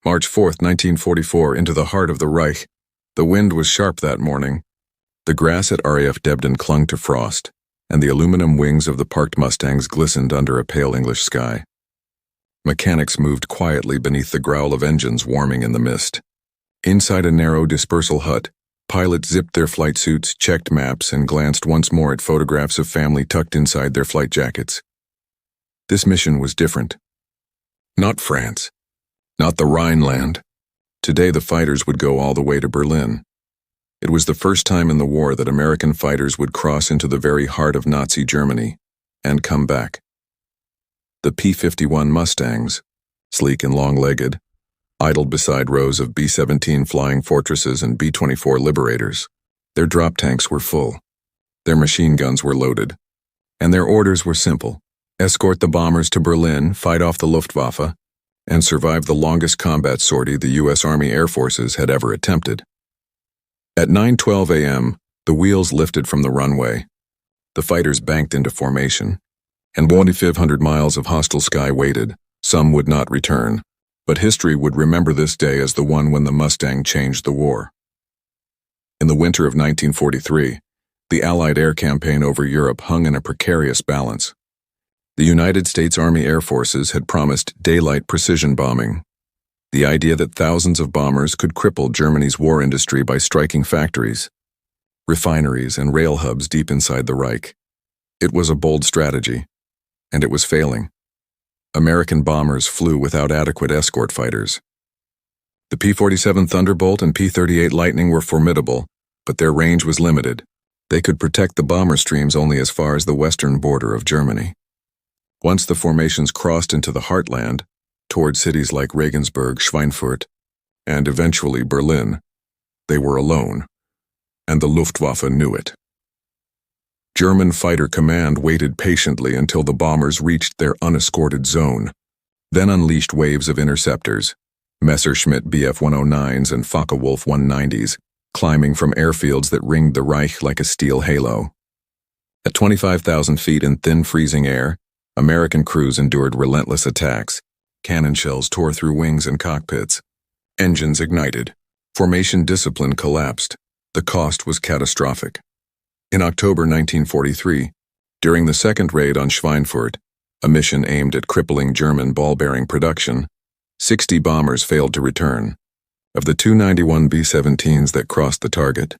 March 4, 1944, into the heart of the Reich. The wind was sharp that morning. The grass at RAF Debden clung to frost, and the aluminum wings of the parked Mustangs glistened under a pale English sky. Mechanics moved quietly beneath the growl of engines warming in the mist. Inside a narrow dispersal hut, pilots zipped their flight suits, checked maps, and glanced once more at photographs of family tucked inside their flight jackets. This mission was different. Not France. Not the Rhineland. Today the fighters would go all the way to Berlin. It was the first time in the war that American fighters would cross into the very heart of Nazi Germany and come back. The P-51 Mustangs, sleek and long-legged, idled beside rows of B-17 Flying Fortresses and B-24 Liberators. Their drop tanks were full. Their machine guns were loaded. And their orders were simple: escort the bombers to Berlin, fight off the Luftwaffe, and survive the longest combat sortie the U.S. Army Air Forces had ever attempted. At 9:12 a.m., the wheels lifted from the runway. The fighters banked into formation, and 2,500 miles of hostile sky waited. Some would not return, but history would remember this day as the one when the Mustang changed the war. In the winter of 1943, the Allied air campaign over Europe hung in a precarious balance. The United States Army Air Forces had promised daylight precision bombing, the idea that thousands of bombers could cripple Germany's war industry by striking factories, refineries, and rail hubs deep inside the Reich. It was a bold strategy, and it was failing. American bombers flew without adequate escort fighters. The P-47 Thunderbolt and P-38 Lightning were formidable, but their range was limited. They could protect the bomber streams only as far as the western border of Germany. Once the formations crossed into the heartland, toward cities like Regensburg, Schweinfurt, and eventually Berlin, they were alone, and the Luftwaffe knew it. German Fighter Command waited patiently until the bombers reached their unescorted zone, then unleashed waves of interceptors, Messerschmitt Bf-109s and Focke-Wulf 190s, climbing from airfields that ringed the Reich like a steel halo. At 25,000 feet in thin freezing air, American crews endured relentless attacks. Cannon shells tore through wings and cockpits. Engines ignited. Formation discipline collapsed. The cost was catastrophic. In October 1943, during the second raid on Schweinfurt, a mission aimed at crippling German ball-bearing production, 60 bombers failed to return. Of the 291 B-17s that crossed the target,